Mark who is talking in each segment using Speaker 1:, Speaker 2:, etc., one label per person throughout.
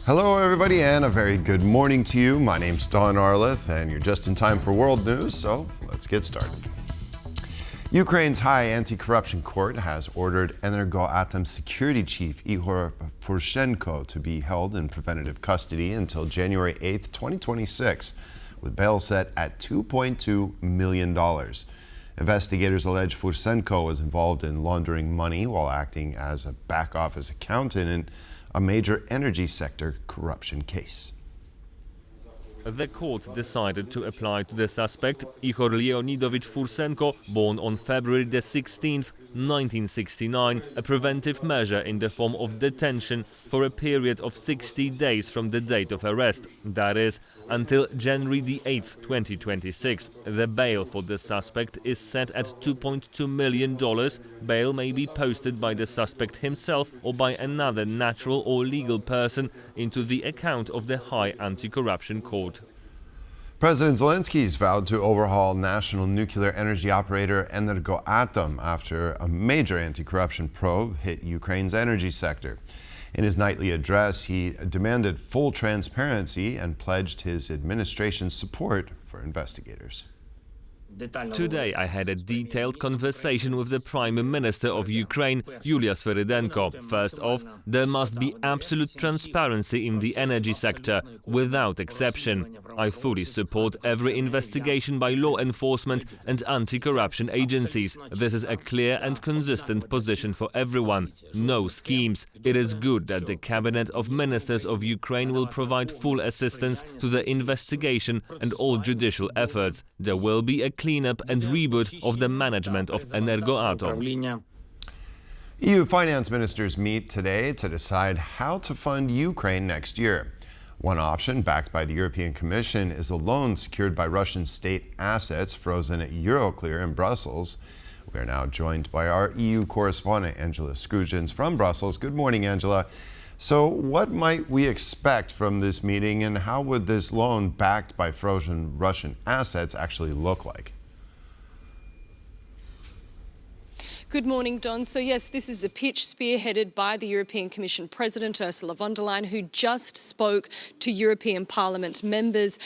Speaker 1: Hello, everybody, and a very good morning to you. My name's Don Arleth, and you're just in time for world news, so let's get started. Ukraine's High Anti-Corruption Court has ordered Energoatom security chief Ihor Fursenko to be held in preventive custody until January 8, 2026, with bail set at $2.2 million. Investigators allege Fursenko was involved in laundering money while acting as a back-office accountant in a major energy sector corruption case.
Speaker 2: The court decided to apply to the suspect, Ihor Leonidovich Fursenko, born on February the 16th, 1969, a preventive measure in the form of detention for a period of 60 days from the date of arrest, that is, until January the 8th, 2026. The bail for the suspect is set at $2.2 million. Bail may be posted by the suspect himself or by another natural or legal person into the account of the High Anti-Corruption Court.
Speaker 1: President Zelenskyy is vowed to overhaul national nuclear energy operator Energoatom after a major anti-corruption probe hit Ukraine's energy sector. In his nightly address, he demanded full transparency and pledged his administration's support for investigators.
Speaker 2: Today I had a detailed conversation with the Prime Minister of Ukraine, Ihor Fursenko. First off, there must be absolute transparency in the energy sector, without exception. I fully support every investigation by law enforcement and anti-corruption agencies. This is a clear and consistent position for everyone. No schemes. It is good that the Cabinet of Ministers of Ukraine will provide full assistance to the investigation and all judicial efforts. There will be a cleanup and reboot of the management of Energoatom.
Speaker 1: EU finance ministers meet today to decide how to fund Ukraine next year. One option, backed by the European Commission, is a loan secured by Russian state assets frozen at Euroclear in Brussels. We are now joined by our EU correspondent, Angela Scrugins from Brussels. Good morning, Angela. So what might we expect from this meeting, and how would this loan backed by frozen Russian assets actually look like?
Speaker 3: Good morning, Don. So yes, this is a pitch spearheaded by the European Commission President Ursula von der Leyen, who just spoke to European Parliament members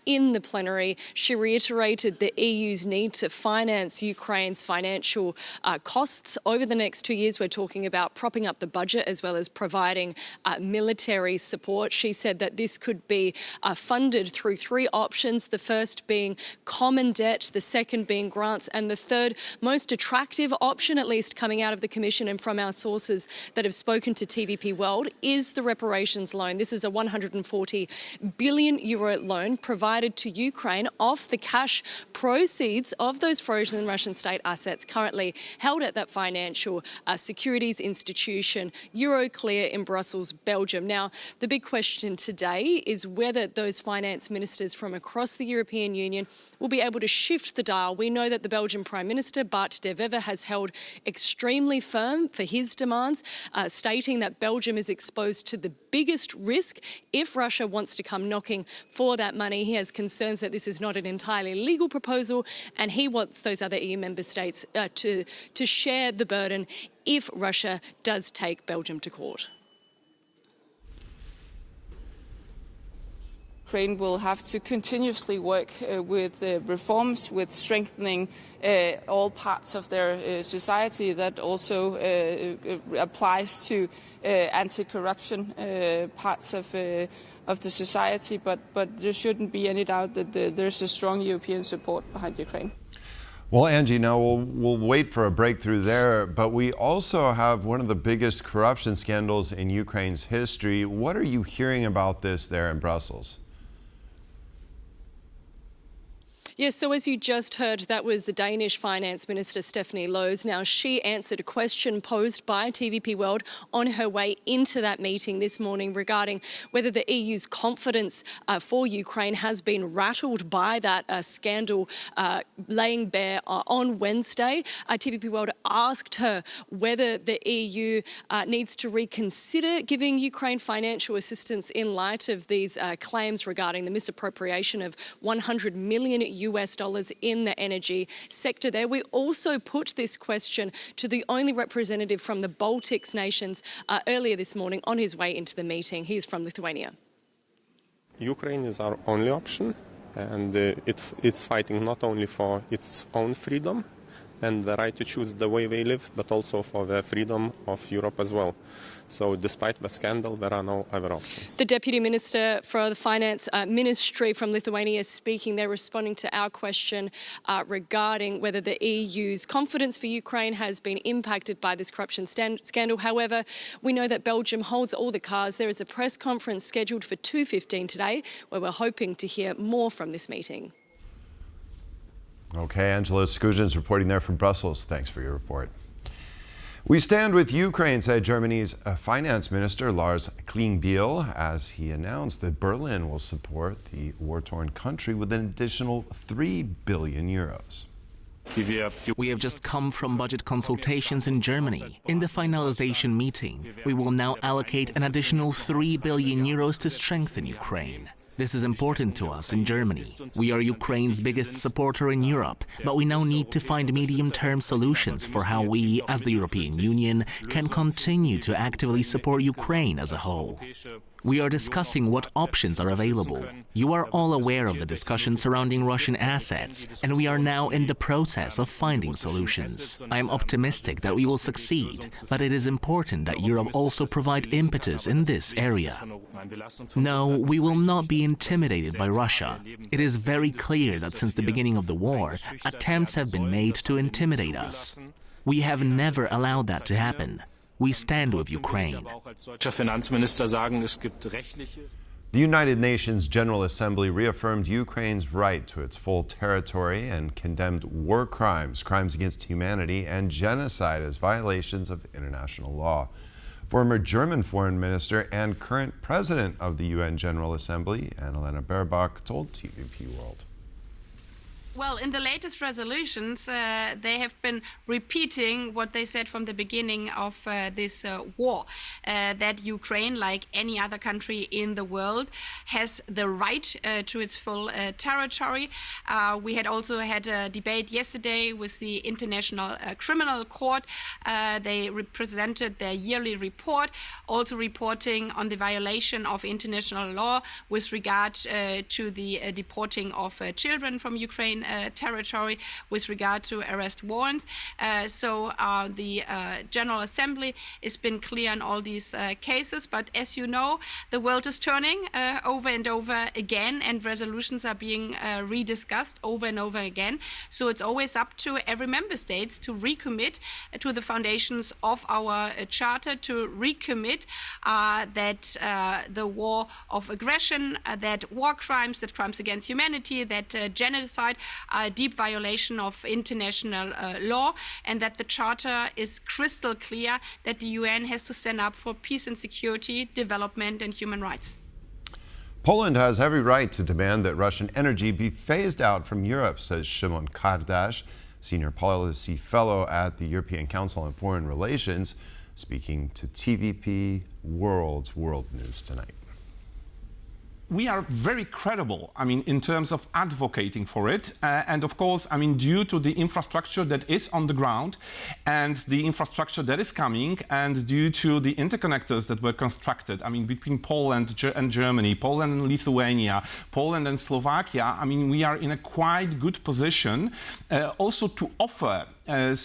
Speaker 3: in the plenary. She reiterated the EU's need to finance Ukraine's financial costs over the next 2 years. We're talking about propping up the budget as well as providing military support. She said that this could be funded through three options, the first being common debt, the second being grants, and the third most attractive option, at least coming out of the Commission and from our sources that have spoken to TVP World, is the reparations loan. This is a 140 billion euro loan provided to Ukraine off the cash proceeds of those frozen Russian state assets currently held at that financial securities institution, Euroclear in Brussels, Belgium. Now, the big question today is whether those finance ministers from across the European Union will be able to shift the dial. We know that the Belgian Prime Minister, Bart de Wever, has held extremely firm for his demands, stating that Belgium is exposed to the biggest risk if Russia wants to come knocking for that money. He has concerns that this is not an entirely legal proposal, and he wants those other EU member states to share the burden if Russia does take Belgium to court.
Speaker 4: Ukraine will have to continuously work with reforms, with strengthening all parts of their society. That also applies to anti-corruption parts of the society. But there shouldn't be any doubt that there's a strong European support behind Ukraine.
Speaker 1: Well, Angie, now we'll wait for a breakthrough there, but we also have one of the biggest corruption scandals in Ukraine's history. What are you hearing about this there in Brussels?
Speaker 3: Yes, so as you just heard, that was the Danish Finance Minister, Stephanie Lose. Now, she answered a question posed by TVP World on her way into that meeting this morning regarding whether the EU's confidence for Ukraine has been rattled by that scandal laying bare on Wednesday. TVP World asked her whether the EU needs to reconsider giving Ukraine financial assistance in light of these claims regarding the misappropriation of 100 million US dollars in the energy sector there. We also put this question to the only representative from the Baltics nations earlier this morning on his way into the meeting. He's from Lithuania.
Speaker 5: Ukraine is our only option, and it's fighting not only for its own freedom and the right to choose the way we live, but also for the freedom of Europe as well. So despite the scandal, there are no other options.
Speaker 3: The Deputy Minister for the Finance Ministry from Lithuania is speaking. They're responding to our question regarding whether the EU's confidence for Ukraine has been impacted by this corruption scandal. However, we know that Belgium holds all the cards. There is a press conference scheduled for 2:15 today, where we're hoping to hear more from this meeting.
Speaker 1: Okay, Angela Skujin's reporting there from Brussels. Thanks for your report. We stand with Ukraine, said Germany's finance minister Lars Klingbeil, as he announced that Berlin will support the war-torn country with an additional 3 billion euros.
Speaker 6: We have just come from budget consultations in Germany. In the finalization meeting, we will now allocate an additional 3 billion euros to strengthen Ukraine. This is important to us in Germany. We are Ukraine's biggest supporter in Europe, but we now need to find medium-term solutions for how we, as the European Union, can continue to actively support Ukraine as a whole. We are discussing what options are available. You are all aware of the discussion surrounding Russian assets, and we are now in the process of finding solutions. I am optimistic that we will succeed, but it is important that Europe also provide impetus in this area. No, we will not be intimidated by Russia. It is very clear that since the beginning of the war, attempts have been made to intimidate us. We have never allowed that to happen. We stand with Ukraine.
Speaker 1: The United Nations General Assembly reaffirmed Ukraine's right to its full territory and condemned war crimes, crimes against humanity, and genocide as violations of international law. Former German Foreign Minister and current President of the UN General Assembly, Annalena Baerbock, told TVP World.
Speaker 7: Well, in the latest resolutions, they have been repeating what they said from the beginning of this war, that Ukraine, like any other country in the world, has the right to its full territory. We had also had a debate yesterday with the International Criminal Court. They presented their yearly report, also reporting on the violation of international law with regard to the deporting of children from Ukraine territory, with regard to arrest warrants. So the General Assembly has been clear on all these cases, but as you know, the world is turning over and over again, and resolutions are being rediscussed over and over again. So it's always up to every member state to recommit to the foundations of our charter, to recommit that the war of aggression, that war crimes, that crimes against humanity, that genocide are a deep violation of international law, and that the Charter is crystal clear that the UN has to stand up for peace and security, development and human rights.
Speaker 1: Poland has every right to demand that Russian energy be phased out from Europe, says Szymon Kardasz, Senior Policy Fellow at the European Council on Foreign Relations, speaking to TVP World News tonight.
Speaker 8: We are very credible, in terms of advocating for it. And of course, due to the infrastructure that is on the ground and the infrastructure that is coming, and due to the interconnectors that were constructed, between Poland and Germany, Poland and Lithuania, Poland and Slovakia, we are in a quite good position also to offer the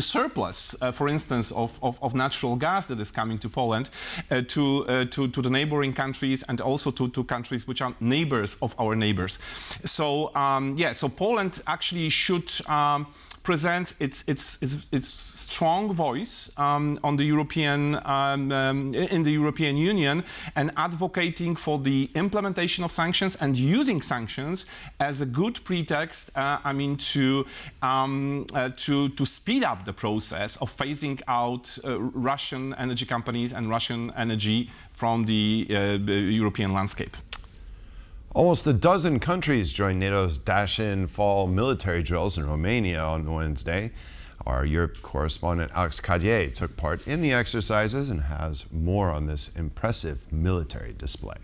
Speaker 8: surplus, for instance, of natural gas that is coming to Poland to the neighboring countries, and also to countries which are neighbors of our neighbors. So so Poland actually should present its strong voice on the European in the European Union, and advocating for the implementation of sanctions and using sanctions as a good pretext to speed up the process of phasing out Russian energy companies and Russian energy from the European landscape.
Speaker 1: Almost a dozen countries joined NATO's Dash-in fall military drills in Romania on Wednesday. Our Europe correspondent Alex Cadier took part in the exercises and has more on this impressive military display.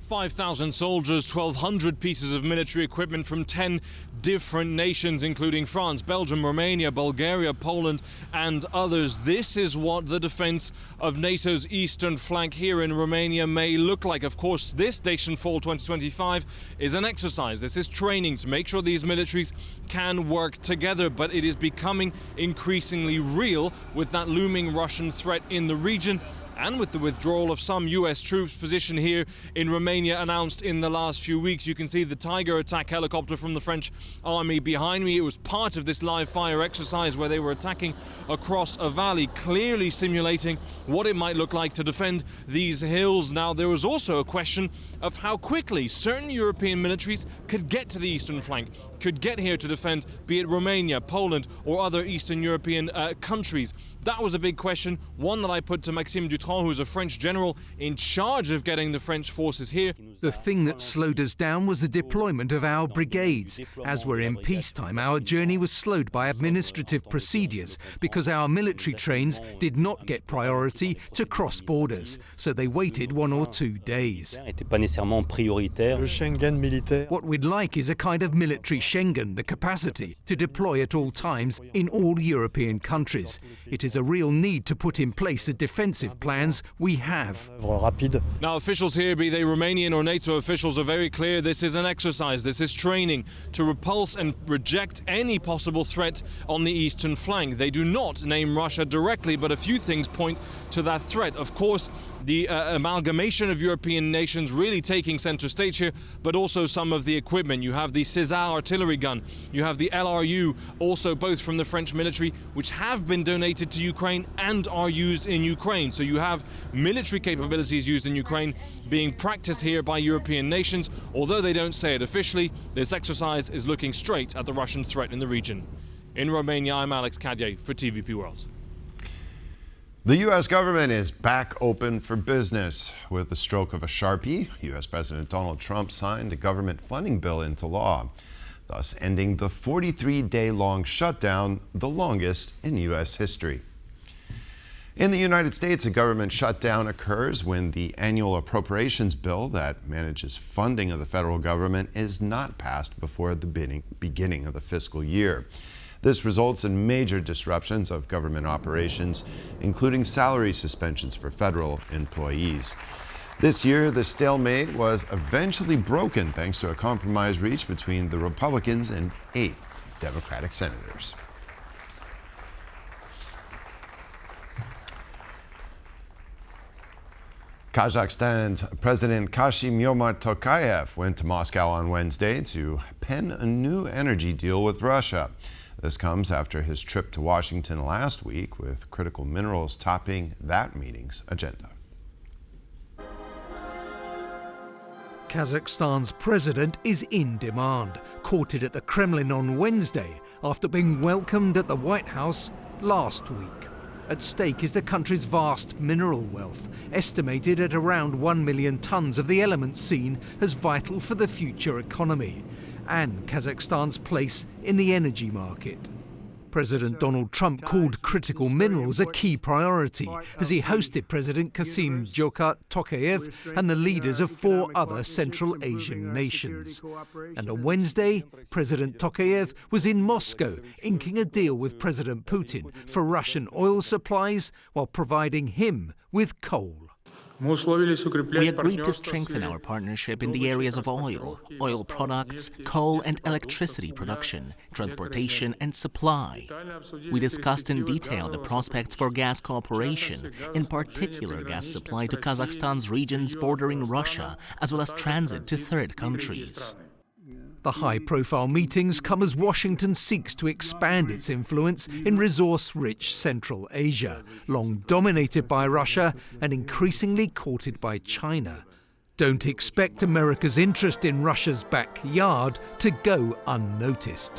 Speaker 9: 5,000 soldiers, 1,200 pieces of military equipment from 10 different nations, including France, Belgium, Romania, Bulgaria, Poland, and others. This is what the defense of NATO's eastern flank here in Romania may look like. Of course, this Station Fall 2025 is an exercise. This is training to make sure these militaries can work together, but it is becoming increasingly real with that looming Russian threat in the region, and with the withdrawal of some US troops positioned here in Romania announced in the last few weeks. You can see the Tiger attack helicopter from the French army behind me. It was part of this live fire exercise where they were attacking across a valley, clearly simulating what it might look like to defend these hills. Now, there was also a question of how quickly certain European militaries could get to the eastern flank, could get here to defend, be it Romania, Poland, or other Eastern European countries. That was a big question, one that I put to Maxime Dutron, who's a French general in charge of getting the French forces here.
Speaker 10: The thing that slowed us down was the deployment of our brigades. As we're in peacetime, our journey was slowed by administrative procedures because our military trains did not get priority to cross borders, so they waited 1 or 2 days. What we'd like is a kind of military Schengen, the capacity to deploy at all times in all European countries. It is a real need to put in place the defensive plans we have.
Speaker 9: Now, officials here, be they Romanian or NATO officials, are very clear. This is an exercise, this is training to repulse and reject any possible threat on the eastern flank. They do not name Russia directly, but a few things point to that threat. Of course, the amalgamation of European nations really taking center stage here, but also some of the equipment. You have the César artillery gun, you have the LRU, also both from the French military, which have been donated to Ukraine and are used in Ukraine. So you have military capabilities used in Ukraine being practiced here by European nations. Although they don't say it officially, this exercise is looking straight at the Russian threat in the region. In Romania, I'm Alex Cadye for TVP World.
Speaker 1: The U.S. government is back open for business. With the stroke of a Sharpie, U.S. President Donald Trump signed a government funding bill into law, thus ending the 43-day-long shutdown, the longest in U.S. history. In the United States, a government shutdown occurs when the annual appropriations bill that manages funding of the federal government is not passed before the beginning of the fiscal year. This results in major disruptions of government operations, including salary suspensions for federal employees. This year, the stalemate was eventually broken thanks to a compromise reached between the Republicans and 8 Democratic senators. Kazakhstan's President Kassym-Jomart Tokayev went to Moscow on Wednesday to pen a new energy deal with Russia. This comes after his trip to Washington last week, with critical minerals topping that meeting's agenda.
Speaker 10: Kazakhstan's president is in demand, courted at the Kremlin on Wednesday after being welcomed at the White House last week. At stake is the country's vast mineral wealth, estimated at around 1 million tons of the elements seen as vital for the future economy, and Kazakhstan's place in the energy market. President Donald Trump called critical minerals a key priority as he hosted President Kassym-Jomart Tokayev and the leaders of 4 other Central Asian nations. And on Wednesday, President Tokayev was in Moscow inking a deal with President Putin for Russian oil supplies while providing him with coal.
Speaker 6: We agreed to strengthen our partnership in the areas of oil products, coal and electricity production, transportation and supply. We discussed in detail the prospects for gas cooperation, in particular gas supply to Kazakhstan's regions bordering Russia, as well as transit to third countries.
Speaker 10: The high-profile meetings come as Washington seeks to expand its influence in resource-rich Central Asia, long dominated by Russia and increasingly courted by China. Don't expect America's interest in Russia's backyard to go unnoticed.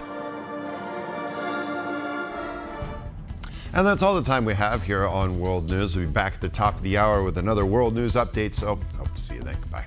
Speaker 1: And that's all the time we have here on World News. We'll be back at the top of the hour with another World News update, so hope to see you then. Goodbye.